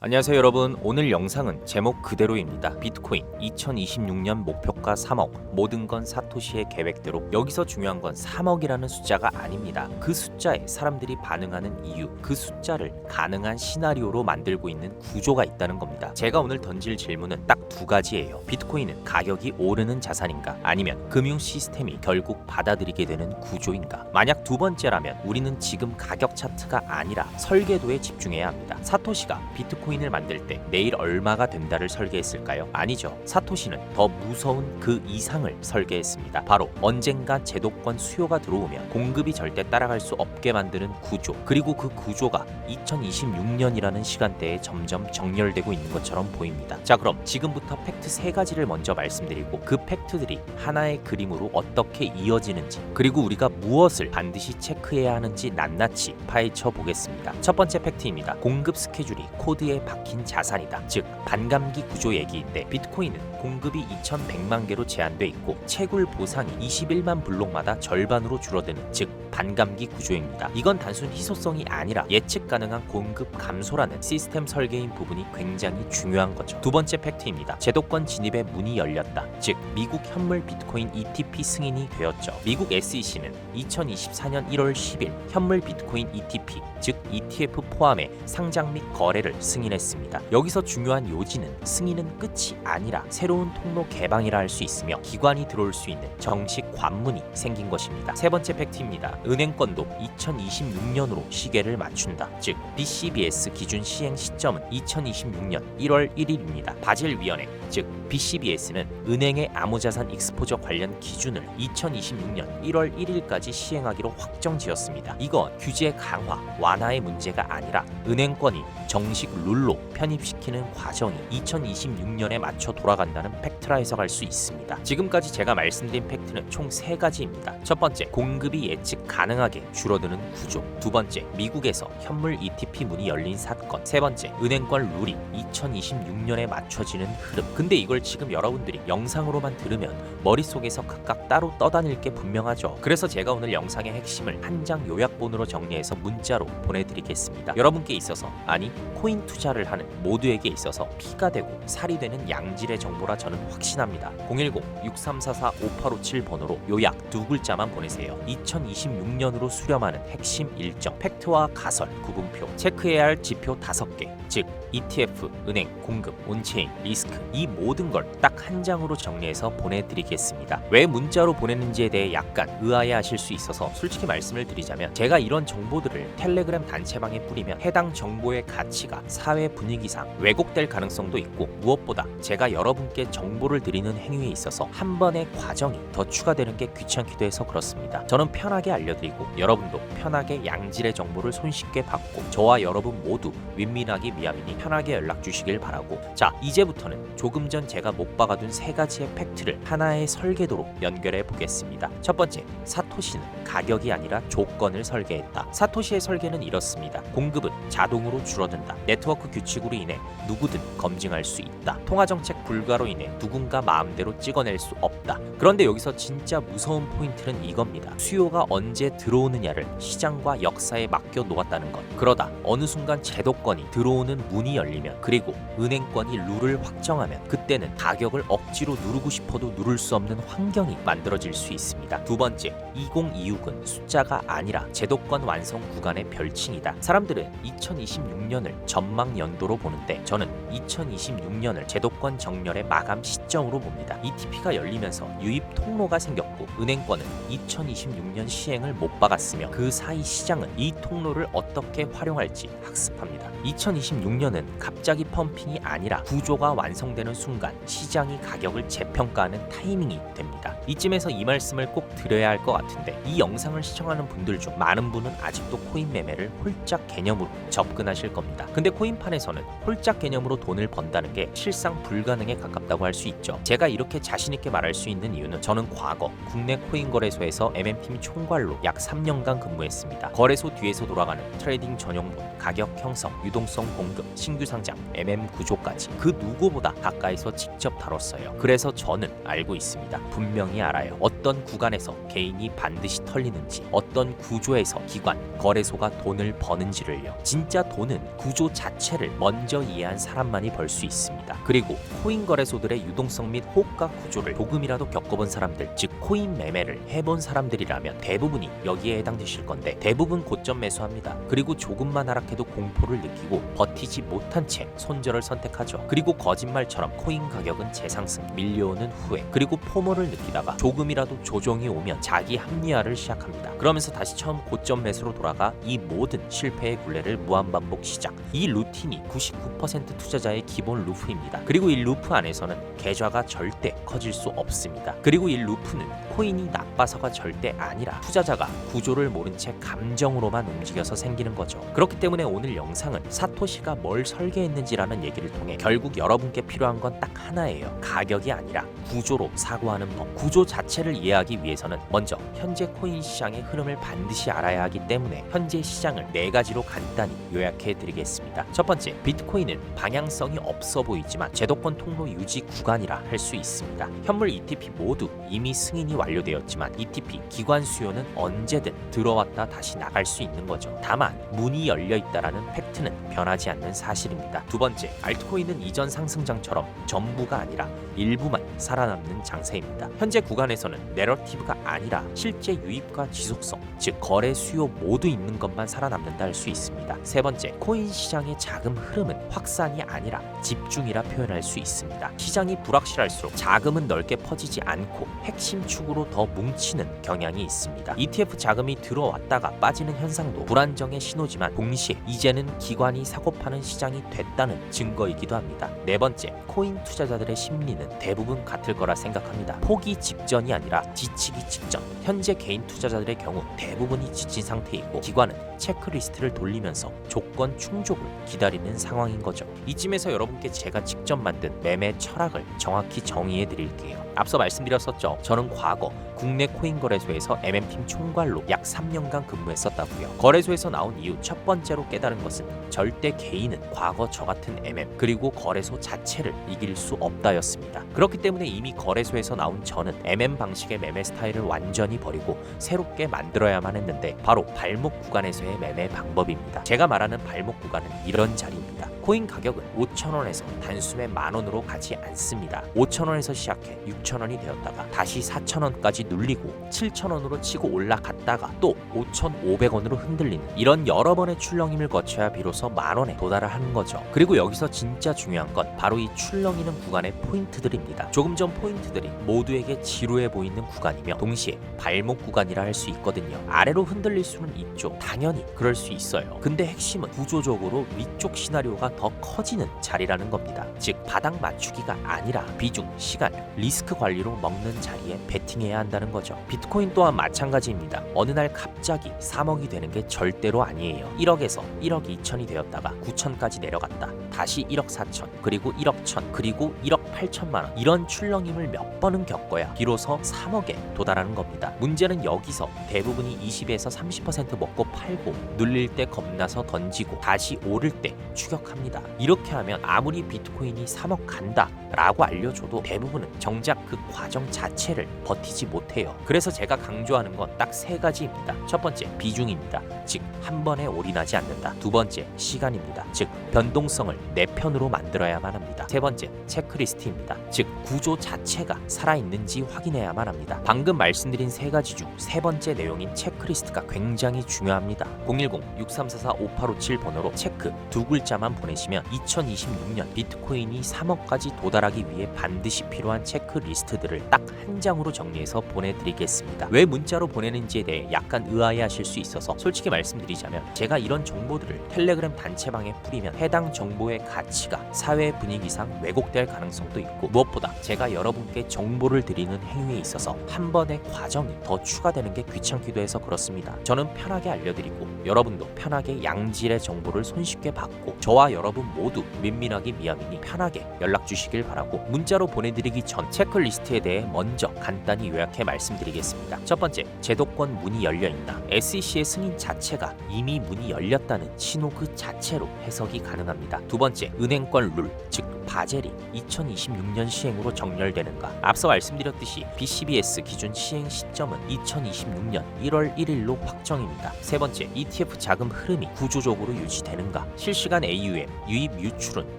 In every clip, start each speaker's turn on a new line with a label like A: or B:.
A: 안녕하세요 여러분. 오늘 영상은 제목 그대로입니다. 비트코인 2026년 목표가 3억, 모든 건 사토시의 계획대로. 여기서 중요한 건 3억이라는 숫자가 아닙니다. 그 숫자에 사람들이 반응하는 이유, 그 숫자를 가능한 시나리오로 만들고 있는 구조가 있다는 겁니다. 제가 오늘 던질 질문은 딱 두 가지예요. 비트코인은 가격이 오르는 자산인가, 아니면 금융 시스템이 결국 받아들이게 되는 구조인가. 만약 두 번째라면 우리는 지금 가격 차트가 아니라 설계도에 집중해야 합니다. 사토시가 비트코인을 만들 때 내일 얼마가 된다를 설계했을까요? 아니죠. 사토시는 더 무서운 그 이상을 설계했습니다. 바로 언젠가 제도권 수요가 들어오면 공급이 절대 따라갈 수 없게 만드는 구조, 그리고 그 구조가 2026년이라는 시간대에 점점 정렬되고 있는 것처럼 보입니다. 자, 그럼 지금부터 팩트 세 가지를 먼저 말씀드리고 그 팩트들이 하나의 그림으로 어떻게 이어지는지, 그리고 우리가 무엇을 반드시 체크해야 하는지 낱낱이 파헤쳐 보겠습니다. 첫 번째 팩트입니다. 공급 스케줄이 코드에 박힌 자산이다. 즉 반감기 구조 얘기인데, 비트코인은 공급이 2100만 개로 제한돼 있고 채굴 보상이 21만 블록마다 절반으로 줄어드는, 즉 반감기 구조입니다. 이건 단순 희소성이 아니라 예측 가능한 공급 감소라는 시스템 설계인 부분이 굉장히 중요한 거죠. 두 번째 팩트입니다. 제도권 진입의 문이 열렸다. 즉 미국 현물 비트코인 ETP 승인이 되었죠. 미국 SEC는 2024년 1월 10일 현물 비트코인 ETP, 즉 ETF 포함의 상장 및 거래를 승인했습니다. 여기서 중요한 요지는 승인은 끝이 아니라 새로운 통로 개방이라 할 수 있으며 기관이 들어올 수 있는 정식 관문이 생긴 것입니다. 세 번째 팩트입니다. 은행권도 2026년으로 시계를 맞춘다. 즉 BCBS 기준 시행 시점은 2026년 1월 1일입니다. 바젤위원회, 즉 BCBS는 은행의 암호자산 익스포저 관련 기준을 2026년 1월 1일까지 시행하기로 확정지었습니다. 이건 규제 강화, 완화의 문제가 아니라 은행권이 정식 룰로 편입시키는 과정이 2026년에 맞춰 돌아간다는 팩트라 해석할 수 있습니다. 지금까지 제가 말씀드린 팩트는 총 3가지입니다. 첫 번째, 공급이 예측 가능하게 줄어드는 구조. 두 번째, 미국에서 현물 ETP 문이 열린 사건. 세 번째, 은행권 룰이 2026년에 맞춰지는 흐름. 근데 이걸 지금 여러분들이 영상으로만 들으면 머릿속에서 각각 따로 떠다닐 게 분명하죠. 그래서 제가 오늘 영상의 핵심을 한 장 요약본으로 정리해서 문자로 보내드리겠습니다. 여러분께 있어서, 아니 코인 투자를 하는 모두에게 있어서 피가 되고 살이 되는 양질의 정보라 저는 확신합니다. 010-6344-5857 번호로 요약 두 글자만 보내세요. 2026년으로 수렴하는 핵심 일정, 팩트와 가설, 구분표, 체크해야 할 지표 5개, 즉 ETF, 은행, 공급, 온체인, 리스크, 이 모든 걸 딱 한 장으로 정리해서 보내드리겠습니다. 왜 문자로 보냈는지에 대해 약간 의아해하실 수 있어서 솔직히 말씀을 드리자면, 제가 이런 정보들을 텔레그램 단체방에 뿌리면 해당 정보의 가치가 사회 분위기상 왜곡될 가능성도 있고, 무엇보다 제가 여러분께 정보를 드리는 행위에 있어서 한 번의 과정이 더 추가되는 게 귀찮기도 해서 그렇습니다. 저는 편하게 알려드리고 여러분도 편하게 양질의 정보를 손쉽게 받고 저와 여러분 모두 윈윈하기 위함이니 편하게 연락 주시길 바라고, 자 이제부터는 조금 전 제가 못 박아둔 3가지의 팩트를 하나의 설계도로 연결해 보겠습니다. 첫 번째, 사토시는 가격이 아니라 조건을 설계했다. 사토시의 설계는 이렇습니다. 공급은 자동으로 줄어든다. 네트워크 규칙으로 인해 누구든 검증할 수 있다. 통화정책 불가로 인해 누군가 마음대로 찍어낼 수 없다. 그런데 여기서 진짜 무서운 포인트는 이겁니다. 수요가 언제 들어오느냐를 시장과 역사에 맡겨 놓았다는 것. 그러다 어느 순간 제도권이 들어오는 문이 열리면, 그리고 은행권이 룰을 확정하면, 그때는 가격을 억지로 누르고 싶어도 누를 수 없는 환경이 만들어질 수 있습니다. 두 번째, 2026은 숫자가 아니라 제도권 완성 구간의 별칭이다. 사람들은 2026년을 전망 연도로 보는데 저는 2026년을 제도권 정렬의 마감 시점으로 봅니다. ETP가 열리면서 유입 통로가 생겼고 은행권은 2026년 시행을 못 박았으며, 그 사이 시장은 이 통로를 어떻게 활용할지 학습합니다. 2026년은 갑자기 펌핑이 아니라 구조가 완성되는 순간 시장이 가격을 재평가하는 타이밍이 됩니다. 이쯤에서 이 말씀을 꼭 드려야 할 것 같은데, 이 영상을 시청하는 분들 중 많은 분은 아직도 코인 매매를 홀짝 개념으로 접근하실 겁니다. 근데 코인판에서는 홀짝 개념으로 돈을 번다는 게 실상 불가능에 가깝다고 할 수 있죠. 제가 이렇게 자신있게 말할 수 있는 이유는, 저는 과거 국내 코인 거래소에서 MM팀 총괄로 약 3년간 근무했습니다. 거래소 뒤에서 돌아가는 트레이딩 전용본, 가격 형성, 유동성 공급, 신규 상장, MM 구조까지 그 누구보다 가까이서 직접 다뤘어요. 그래서 저는 알고 있습니다. 분명히 알아요. 어떤 구간에서 개인이 반드시 털리는지, 어떤 구조에서 기관, 거래소가 돈을 버는지를요. 진짜 돈은 구조 자체를 먼저 이해한 사람만이 벌 수 있습니다. 그리고 코인 거래소들의 유동성 및 호가 구조를 조금이라도 겪어본 사람들, 즉 코인 매매를 해본 사람들이라면 대부분이 여기에 해당되실 건데, 대부분 고점 매수합니다. 그리고 조금만 하락해도 공포를 느끼고 버티지 못한 채 손절을 선택하죠. 그리고 거짓말처럼 코인 가격은 재상승, 밀려오는 후에, 그리고 포모를 느끼다가 조금이라도 조정이 오면 자기 합리화를 시작합니다. 그러면서 다시 처음 고점 매수로 돌아가 이 모든 실패의 굴레를 무한반복 시작. 이 루틴이 99% 투자자의 기본 루프입니다. 그리고 이 루프 안에서는 계좌가 절대 커질 수 없습니다. 그리고 이 루프는 코인이 나빠서가 절대 아니라 투자자가 구조를 모른 채 감정으로만 움직여서 생기는 거죠. 그렇기 때문에 오늘 영상은 사토시가 뭘 설계했는지라는 얘기를 통해 결국 여러분께 필요한 건 딱 하나예요. 가격이 아니라 구조로 사고하는 법. 구조 자체를 이해하기 위해서는 먼저 현재 코인 시장의 흐름을 반드시 알아야 하기 때문에 현재 시장을 4가지로 간단히 요약해 드리겠습니다. 첫 번째, 비트코인은 방향성이 없어 보이지만 제도권 통로 유지 구간이라 할 수 있습니다. 현물 ETP 모두 이미 승인이 완료되었지만 ETP 기관 수요는 언제든 들어왔다 다시 나갈 수 있는 거죠. 다만 문이 열려 있다라는 팩트는 변하지 않는 사실입니다. 두 번째, 알트코인은 이전 상승장처럼 전부가 아니라 일부만 살아남는 장세입니다. 현재 구간에서는 내러티브가 아니라 실제 유입과 지속성, 즉 거래 수요 모두 있는 것만 살아남는다 할 수 있습니다. 세 번째, 코인 시장의 자금 흐름은 확산이 아니라 집중이라 표현할 수 있습니다. 시장이 불확실할수록 자금은 넓게 퍼지지 않고 핵심 축으로 더 뭉치는 경향이 있습니다. ETF 자금이 들어왔다가 빠지는 현상도 불안정의 신호지만 동시에 이제는 기관이 사고 파는 시장이 됐다는 증거이기도 합니다. 네 번째, 코인 투자자들의 심리는 대부분 같을 거라 생각합니다. 포기 직전이 아니라 지치기 직전. 현재 개인 투자자들의 경우 대부분이 지친 상태이고 기관은 체크리스트를 돌리면서 조건 충족을 기다리는 상황인 거죠. 이쯤에서 여러분께 제가 직접 만든 매매 철학을 정확히 정의해 드릴게요. 앞서 말씀드렸었죠. 저는 과거 국내 코인 거래소에서 MM팀 총괄로 약 3년간 근무했었다고요. 거래소에서 나온 이후 첫 번째로 깨달은 것은 절대 개인은 과거 저 같은 MM 그리고 거래소 자체를 이길 수 없다였습니다. 그렇기 때문에 이미 거래소에서 나온 저는 MM 방식의 매매 스타일을 완전히 버리고 새롭게 만들어야만 했는데 바로 발목 구간에서의 매매 방법입니다. 제가 말하는 발목 구간은 이런 자리입니다. 코인 가격은 5,000원에서 단숨에 10,000원으로 가지 않습니다. 5,000원에서 시작해 6,000원이 되었다가 다시 4,000원까지 눌리고 7,000원으로 치고 올라갔다가 또 5,500원으로 흔들리는 이런 여러 번의 출렁임을 거쳐야 비로소 10,000원에 도달을 하는 거죠. 그리고 여기서 진짜 중요한 건 바로 이 출렁이는 구간의 포인트들입니다. 조금 전 포인트들이 모두에게 지루해 보이는 구간이며 동시에 발목 구간이라 할 수 있거든요. 아래로 흔들릴 수는 있죠. 당연히 그럴 수 있어요. 근데 핵심은 구조적으로 위쪽 시나리오가 더 커지는 자리라는 겁니다. 즉 바닥 맞추기가 아니라 비중, 시간, 리스크 관리로 먹는 자리에 베팅해야 한다는 거죠. 비트코인 또한 마찬가지입니다. 어느 날 갑자기 3억이 되는 게 절대로 아니에요. 1억에서 1억 2천이 되었다가 9천까지 내려갔다. 다시 1억 4천, 그리고 1억 1천, 그리고 1억 8천만 원. 이런 출렁임을 몇 번은 겪어야 비로소 3억에 도달하는 겁니다. 문제는 여기서 대부분이 20에서 30% 먹고 팔고 눌릴 때 겁나서 던지고 다시 오를 때 추격합니다. 이렇게 하면 아무리 비트코인이 3억 간다 라고 알려줘도 대부분은 정작 그 과정 자체를 버티지 못해요. 그래서 제가 강조하는 건 딱 3가지입니다. 첫 번째, 비중입니다. 즉 한 번에 올인하지 않는다. 두 번째, 시간입니다. 즉 변동성을 내 편으로 만들어야만 합니다. 세 번째, 체크리스트입니다. 즉 구조 자체가 살아있는지 확인해야만 합니다. 방금 말씀드린 3가지 중 3번째 내용인 체크리스트가 굉장히 중요합니다. 010-6344-5857 번호로 체크 2글자만 보내시면 2026년 비트코인이 3억까지 도달하기 위해 반드시 필요한 체크리스트들을 딱 한 장으로 정리해서 보내드리겠습니다. 왜 문자로 보내는지에 대해 약간 의아해하실 수 있어서 솔직히 말씀드리자면 제가 이런 정보들을 텔레그램 단체방에 뿌리면 해당 정보의 가치가 사회 분위기상 왜곡될 가능성도 있고 무엇보다 제가 여러분께 정보를 드리는 행위에 있어서 한 번의 과정이 더 추가되는 게 귀찮기도 해서 그렇습니다. 저는 편하게 알려드리고 여러분도 편하게 양질의 정보를 손쉽게 받고 저와 여러분 모두 민민하기 미함이니 편하게 연락 주시길 바라고 문자로 보내드리기 전 체크리스트에 대해 먼저 간단히 요약해 말씀드리겠습니다. 첫 번째, 제도권 문이 열려있다. SEC의 승인 자체가 이미 문이 열렸다는 신호 그 자체로 해석이 가능합니다. 두 두 번째, 은행권 룰, 즉 바젤이 2026년 시행으로 정렬되는가. 앞서 말씀드렸듯이 BCBS 기준 시행 시점은 2026년 1월 1일로 확정입니다. 세 번째, ETF 자금 흐름이 구조적으로 유지되는가. 실시간 AUM, 유입 유출은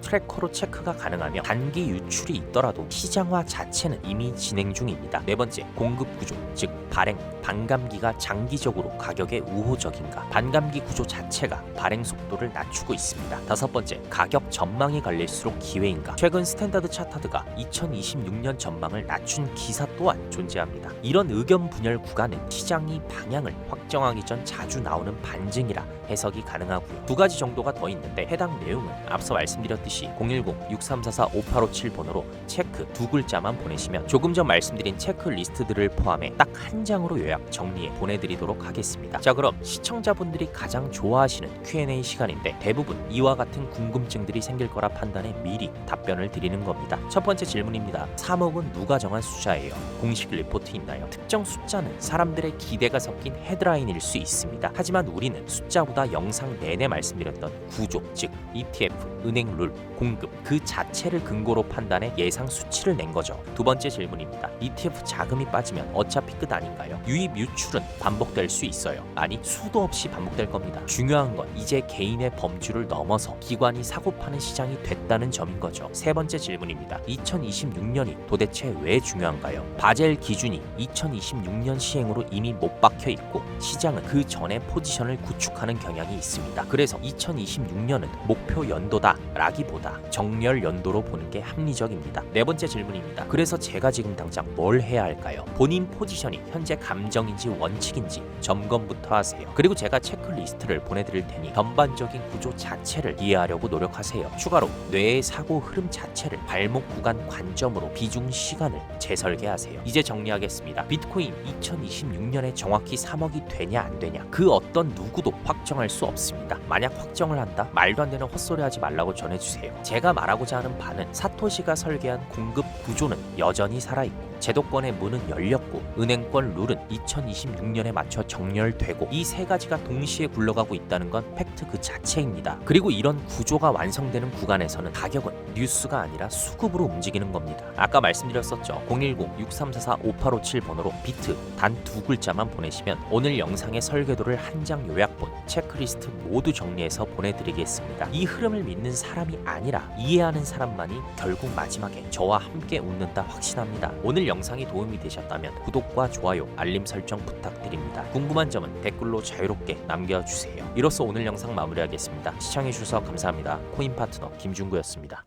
A: 트래커로 체크가 가능하며 단기 유출이 있더라도 시장화 자체는 이미 진행 중입니다. 네 번째, 공급 구조, 즉 발행, 반감기가 장기적으로 가격에 우호적인가. 반감기 구조 자체가 발행 속도를 낮추고 있습니다. 다섯 번째, 가격 전망이 갈릴수록 기회인가. 최근 스탠다드 차타드가 2026년 전망을 낮춘 기사 또한 존재합니다. 이런 의견 분열 구간은 시장이 방향을 확정하기 전 자주 나오는 반증이라 해석이 가능하고요. 두 가지 정도가 더 있는데 해당 내용은 앞서 말씀드렸듯이 010-6344-5857 번호로 체크 두 글자만 보내시면 조금 전 말씀드린 체크리스트들을 포함해 딱 한 장으로 요약 정리해 보내드리도록 하겠습니다. 자, 그럼 시청자분들이 가장 좋아하시는 Q&A 시간인데 대부분 이와 같은 궁금증들이 생길 거라 판단해 미리 답변을 드리는 겁니다. 첫 번째 질문입니다. 3억은 누가 정한 숫자예요? 공식 리포트 있나요? 특정 숫자는 사람들의 기대가 섞인 헤드라인일 수 있습니다. 하지만 우리는 숫자보다 영상 내내 말씀드렸던 구조, 즉 ETF, 은행 룰, 공급 그 자체를 근거로 판단해 예상 수치를 낸 거죠. 두 번째 질문입니다. ETF 자금이 빠지면 어차피 끝 아닌가요? 유입 유출은 반복될 수 있어요. 아니, 수도 없이 반복될 겁니다. 중요한 건 이제 개인의 범주를 넘어서 기관이 사고 파는 시장이 됐다는 점인 거죠. 세 번째 질문입니다. 2026년이 도대체 왜 중요한가요? 바젤 기준이 2026년 시행으로 이미 못 박혀 있고 시장은 그 전에 포지션을 구축하는 경향이 있습니다. 그래서 2026년은 목표 연도다 라기보다 정렬 연도로 보는 게 합리적입니다. 네 번째 질문입니다. 그래서 제가 지금 당장 뭘 해야 할까요? 본인 포지션이 현재 감정인지 원칙인지 점검부터 하세요. 그리고 제가 체크리스트를 보내드릴 테니 전반적인 구조 자체를 이해하려고 노력하세요. 추가로 뇌의 사고 흐름 자체를 발목 구간 관점으로 비중 시간을 재설계하세요. 이제 정리하겠습니다. 비트코인 2026년에 정확히 3억이 되냐 안 되냐 그 어떤 누구도 확정할 수 없습니다. 만약 확정을 한다? 말도 안 되는 헛소리 하지 말라고 전해주세요. 제가 말하고자 하는 바는 사토시가 설계한 공급 구조는 여전히 살아있고 제도권의 문은 열렸고 은행권 룰은 2026년에 맞춰 정렬되고 이 세 가지가 동시에 굴러가고 있다는 건 팩트 그 자체입니다. 그리고 이런 구조가 완성되는 구간에서는 가격은 뉴스가 아니라 수급으로 움직이는 겁니다. 아까 말씀드렸었죠. 010-6344-5857 번호로 비트 단 두 글자만 보내시면 오늘 영상의 설계도를 한 장 요약본, 체크리스트 모두 정리해서 보내드리겠습니다. 이 흐름을 믿는 사람이 아니라 이해하는 사람만이 결국 마지막에 저와 함께 웃는다 확신합니다. 오늘 영상이 도움이 되셨다면 구독과 좋아요, 알림 설정 부탁드립니다. 궁금한 점은 댓글로 자유롭게 남겨주세요. 이로써 오늘 영상 마무리하겠습니다. 시청해주셔서 감사합니다. 코인 파트너 김준구였습니다.